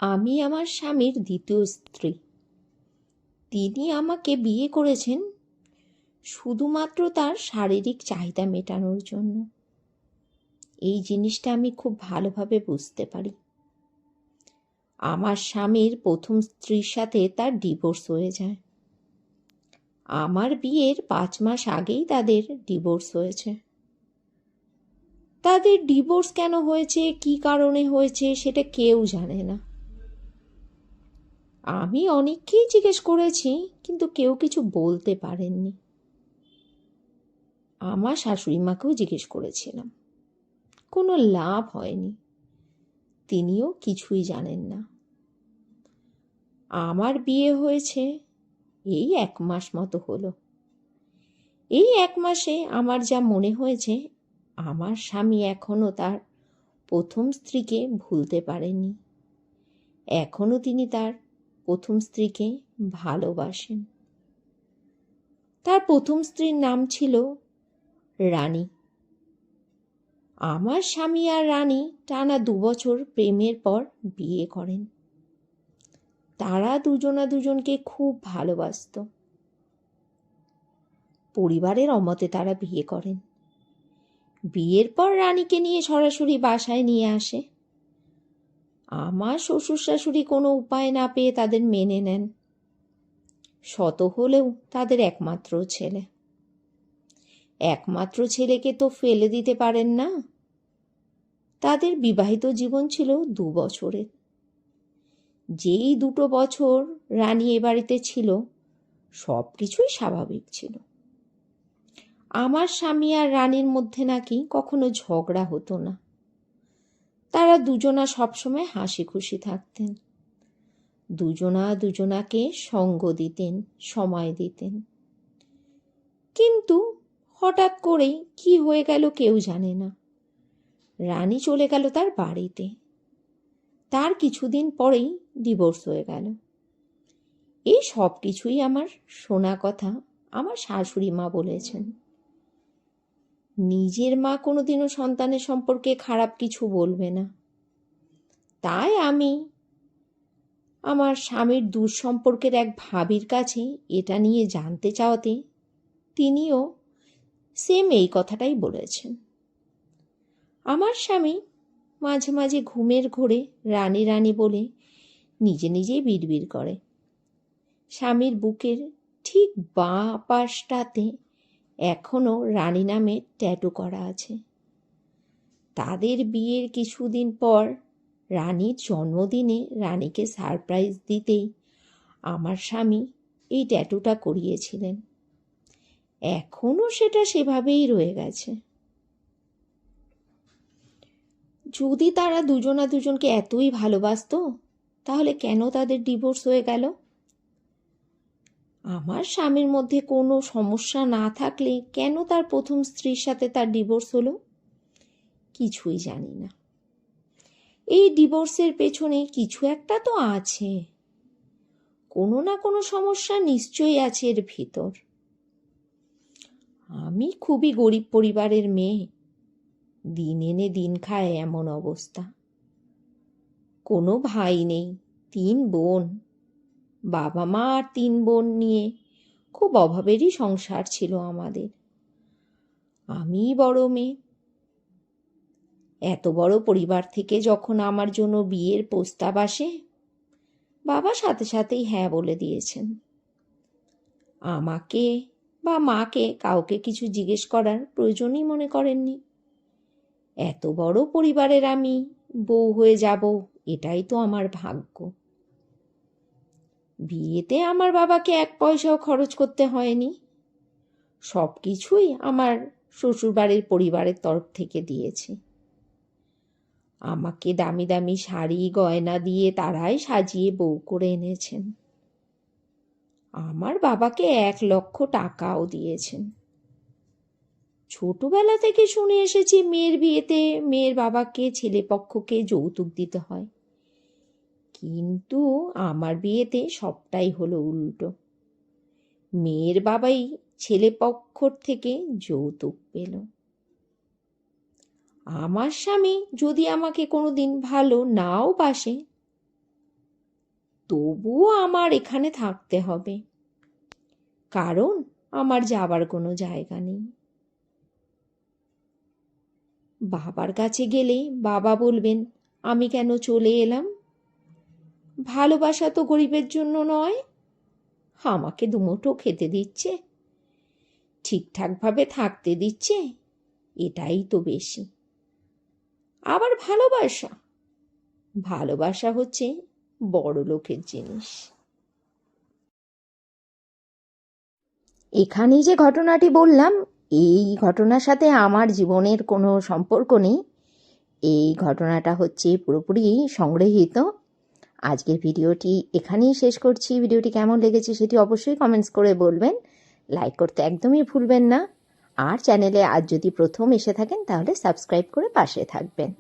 আমি আমার স্বামীর দ্বিতীয় স্ত্রী। তিনি আমাকে বিয়ে করেছেন শুধুমাত্র তার শারীরিক চাহিদা মেটানোর জন্য। এই জিনিসটা আমি খুব ভালোভাবে বুঝতে পারি। আমার স্বামীর প্রথম স্ত্রীর সাথে তার ডিভোর্স হয়ে যায়। আমার বিয়ের 5 মাস আগেই তাদের ডিভোর্স হয়েছে। তাদের ডিভোর্স কেন হয়েছে, কী কারণে হয়েছে, সেটা কেউ জানে না। আমি অনেককেই জিজ্ঞেস করেছি, কিন্তু কেউ কিছু বলতে পারেননি। আমার শাশুড়ি মাকেও জিজ্ঞেস করেছিলাম, কোনো লাভ হয়নি। তিনিও কিছুই জানেন না। আমার বিয়ে হয়েছে এই 1 মাস মতো হলো। এই 1 মাসে আমার যা মনে হয়েছে, আমার স্বামী এখনও তার প্রথম স্ত্রীকে ভুলতে পারেনি। এখনও তিনি তার প্রথম স্ত্রীকে ভালোবাসেন। তার প্রথম স্ত্রীর নাম ছিল রানী। আমার স্বামী আর রানী টানা 2 বছর প্রেমের পর বিয়ে করেন। তারা দুজনকে খুব ভালোবাসত। পরিবারের অমতে তারা বিয়ে করেন। বিয়ের পর রানীকে নিয়ে সরাসরি বাসায় নিয়ে আসে। আমার শ্বশুর শাশুড়ি কোনো উপায় না পেয়ে তাদের মেনে নেন। শত হলেও তাদের একমাত্র ছেলে। একমাত্র ছেলেকে তো ফেলে দিতে পারেন না। তাদের বিবাহিত জীবন ছিল 2 বছরের। যেই 2 বছর রানী এ বাড়িতে ছিল, সব কিছুই স্বাভাবিক ছিল। আমার স্বামী আর রানীর মধ্যে নাকি কখনো ঝগড়া হতো না। তারা দুজনা সবসময় হাসি খুশি থাকতেন। দুজনাকে সঙ্গ দিতেন, সময় দিতেন। কিন্তু হঠাৎ করেই কি হয়ে গেল কেউ জানে না। রানী চলে গেল তার বাড়িতে। তার কিছুদিন পরেই ডিভোর্স হয়ে গেল। এই সব কিছুই আমার শোনা কথা আমার শাশুড়ি মা বলেছেন। নিজের মা কোনোদিনও সন্তানের সম্পর্কে খারাপ কিছু বলবে না। তাই আমি আমার স্বামীর দূর সম্পর্কের এক ভাবির কাছে এটা নিয়ে জানতে চাওয়াতে তিনিও সেম এই কথাটাই বলেছেন। আমার স্বামী মাঝে মাঝে ঘুমের ঘোরে রানী রানী বলে নিজেই বিড়বিড় করে। স্বামীর বুকের ঠিক বাঁ পাশটাতে এখনও রানী নামে ট্যাটু করা আছে। তাদের বিয়ের কিছুদিন পর রানীর জন্মদিনে রানীকে সারপ্রাইজ দিতেই আমার স্বামী এই ট্যাটুটা করিয়েছিলেন। এখনও সেটা সেভাবেই রয়ে গেছে। যদি তারা দুজনকে এতই ভালোবাসতো, তাহলে কেন তাদের ডিভোর্স হয়ে গেল? আমার স্বামীর মধ্যে কোনো সমস্যা না থাকলে কেন তার প্রথম স্ত্রীর সাথে তার ডিভোর্স হলো? কিছুই জানি না। এই ডিভোর্সের পেছনে কিছু একটা তো আছে। কোনো না কোনো সমস্যা নিশ্চয়ই আছে এর ভিতর। আমি খুবই গরিব পরিবারের মেয়ে। দিন এনে দিন খায় এমন অবস্থা। কোনো ভাই নেই, 3 বোন। বাবা মা আর 3 বোন নিয়ে খুব অভাবেরই সংসার ছিল আমাদের। আমিই বড় মেয়ে। এত বড় পরিবার থেকে যখন আমার জন্য বিয়ের প্রস্তাব আসে, বাবা সাথে সাথেই হ্যাঁ বলে দিয়েছেন। আমাকে বা মাকে কাউকে কিছু জিজ্ঞেস করার প্রয়োজনই মনে করেননি। এত বড় পরিবারের আমি বউ হয়ে যাব, এটাই তো আমার ভাগ্য। বিয়েতে আমার বাবাকে 1 পয়সাও খরচ করতে হয়নি। সব কিছুই আমার শ্বশুরবাড়ির পরিবারের তরফ থেকে দিয়েছে। আমাকে দামি দামি শাড়ি গয়না দিয়ে তারাই সাজিয়ে বউ করে এনেছেন। আমার বাবাকে 1 লক্ষ টাকাও দিয়েছেন। ছোটবেলা থেকে শুনে এসেছি মেয়ের বিয়েতে মেয়ের বাবাকে ছেলেপক্ষকে যৌতুক দিতে হয়। কিন্তু আমার বিয়েতে সবটাই হলো উল্টো। মেয়ের বাবাই ছেলেপক্ষর থেকে যৌতুক পেল। আমার স্বামী যদি আমাকে কোনোদিন ভালো নাও বাসে, তবুও আমার এখানে থাকতে হবে, কারণ আমার যাবার কোনো জায়গা নেই। বাবার কাছে গেলে বাবা বলবেন আমি কেন চলে এলাম? ভালোবাসা তো গরিবের জন্য নয়, আমাকে দুমুঠো খেতে দিচ্ছে, ঠিকঠাকভাবে থাকতে দিচ্ছে, এটাই তো বেশি। আবার ভালোবাসা, ভালোবাসা হচ্ছে বড় লোকের জিনিস। এখানেই যে ঘটনাটি বললাম, এই ঘটনার সাথে আমার জীবনের কোনো সম্পর্ক নেই। এই ঘটনাটা হচ্ছে পুরোপুরি সংগৃহীত। আজকের ভিডিওটি এখানেই শেষ করছি। ভিডিওটি কেমন লেগেছে সেটি অবশ্যই কমেন্টস করে বলবেন। লাইক করতে একদমই ভুলবেন না। আর চ্যানেলে আজ যদি প্রথম এসে থাকেন তাহলে সাবস্ক্রাইব করে পাশে থাকবেন।